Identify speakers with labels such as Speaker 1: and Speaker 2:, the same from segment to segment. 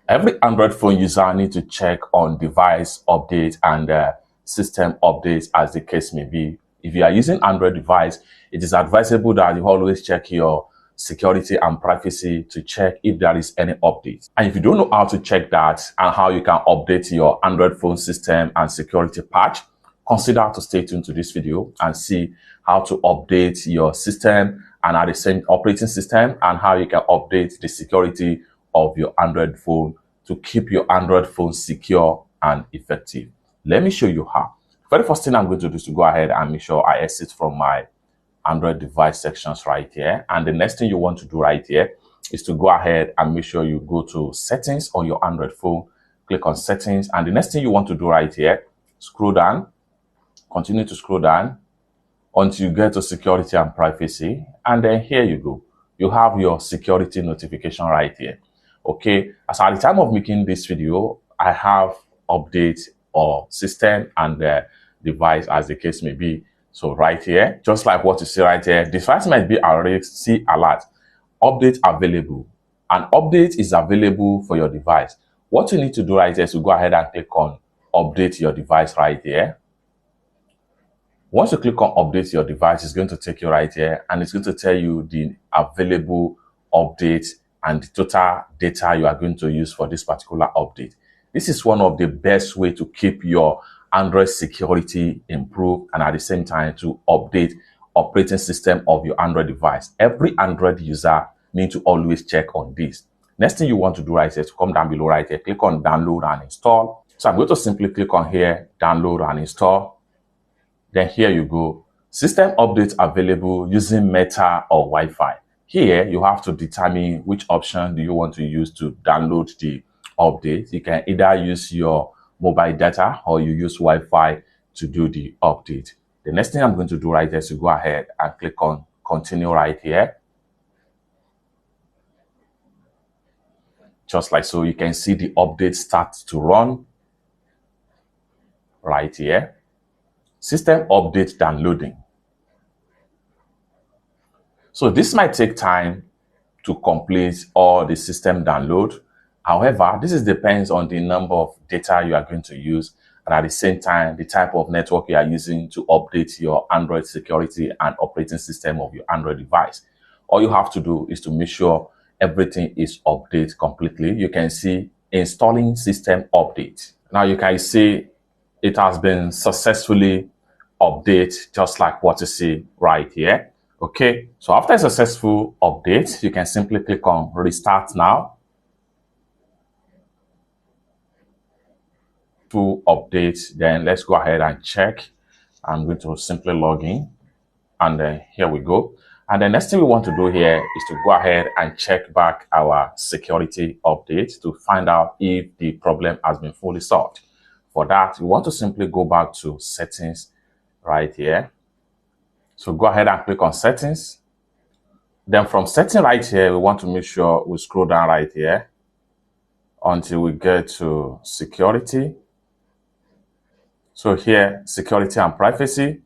Speaker 1: Every Android phone user needs to check on device updates and system updates as the case may be. If you are using Android device, it is advisable that you always check your security and privacy to check if there is any update. And if you don't know how to check that and how you can update your Android phone system and security patch, consider to stay tuned to this video and see how to update your system and at the same operating system and how you can update the security of your Android phone to keep your Android phone secure and effective. Let me show you how. Very first thing I'm going to do is to go ahead and make sure I exit from my Android device sections right here. And the next thing you want to do right here is to go ahead and make sure you go to settings on your Android phone, click on settings. And the next thing you want to do right here, scroll down, continue to scroll down until you get to security and privacy. And then here you go. You have your security notification right here. Okay, as at the time of making this video, I have update or system and the device as the case may be. So right here, just like what you see right here, device might be already see alert, update available. An update is available for your device. What you need to do right here is to go ahead and click on update your device right here. Once you click on update your device, it's going to take you right here and it's going to tell you the available update and the total data you are going to use for this particular update. This is one of the best way to keep your Android security improved and at the same time to update operating system of your Android device. Every Android user needs to always check on this. Next thing you want to do right here is to come down below right here, click on download and install. So I'm going to simply click on here, download and install. Then here you go. System updates available using Meta or Wi-Fi. Here you have to determine which option do you want to use to download the update. You can either use your mobile data or you use Wi-Fi to do the update. The next thing I'm going to do right here is to go ahead and click on continue right here. Just like so, you can see the update start to run right here. System update downloading. So this might take time to complete all the system download. However, this depends on the number of data you are going to use and at the same time, the type of network you are using to update your Android security and operating system of your Android device. All you have to do is to make sure everything is updated completely. You can see installing system update. Now you can see it has been successfully updated just like what you see right here. Okay, so after a successful update, you can simply click on restart now. Full update, then let's go ahead and check. I'm going to simply log in and then here we go. And the next thing we want to do here is to go ahead and check back our security update to find out if the problem has been fully solved. For that, we want to simply go back to settings right here. So go ahead and click on settings. Then from setting right here, we want to make sure we scroll down right here until we get to security. So here, security and privacy.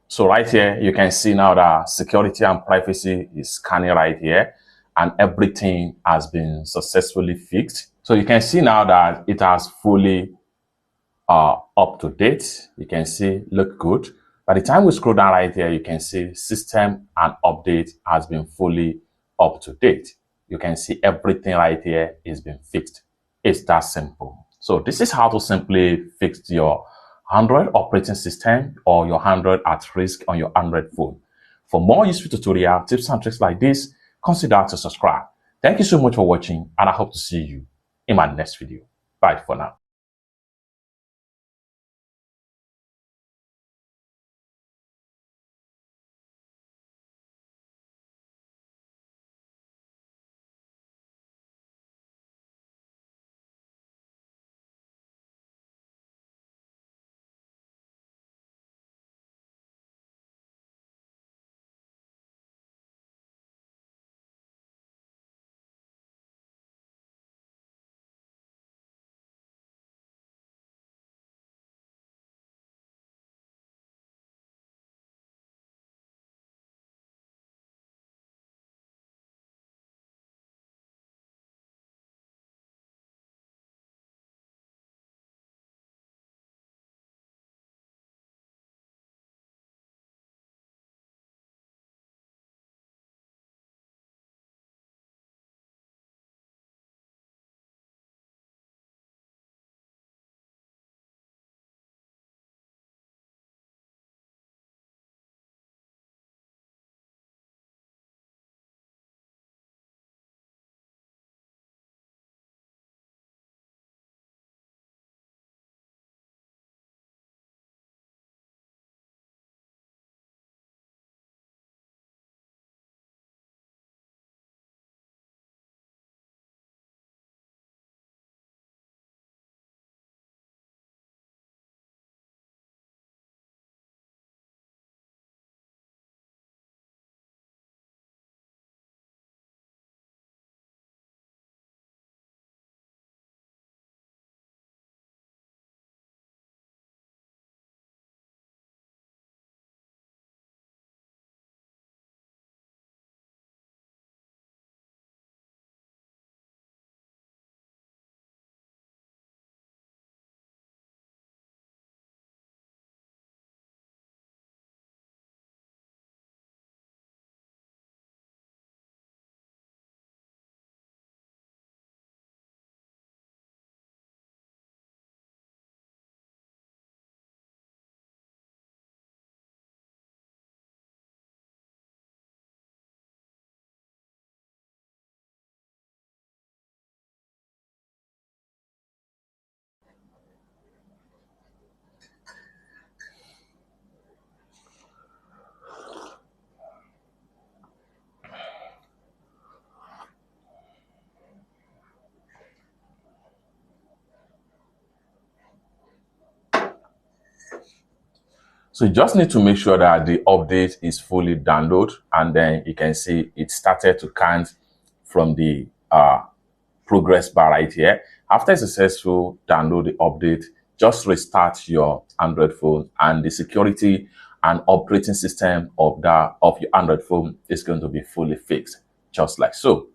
Speaker 1: So right here, you can see now that security and privacy is scanning right here and everything has been successfully fixed. So you can see now that it has fully up to date. You can see look good. By the time we scroll down right here, you can see system and update has been fully up to date. You can see everything right here is been fixed. It's that simple. So this is how to simply fix your Android operating system or your Android at risk on your Android phone. For more useful tutorial tips and tricks like this, consider to subscribe. Thank you so much for watching and I hope to see you in my next video. Bye for now. So you just need to make sure that the update is fully downloaded, and then you can see it started to count from the progress bar right here. After a successful download the update, just restart your Android phone, and the security and operating system of your Android phone is going to be fully fixed, just like so.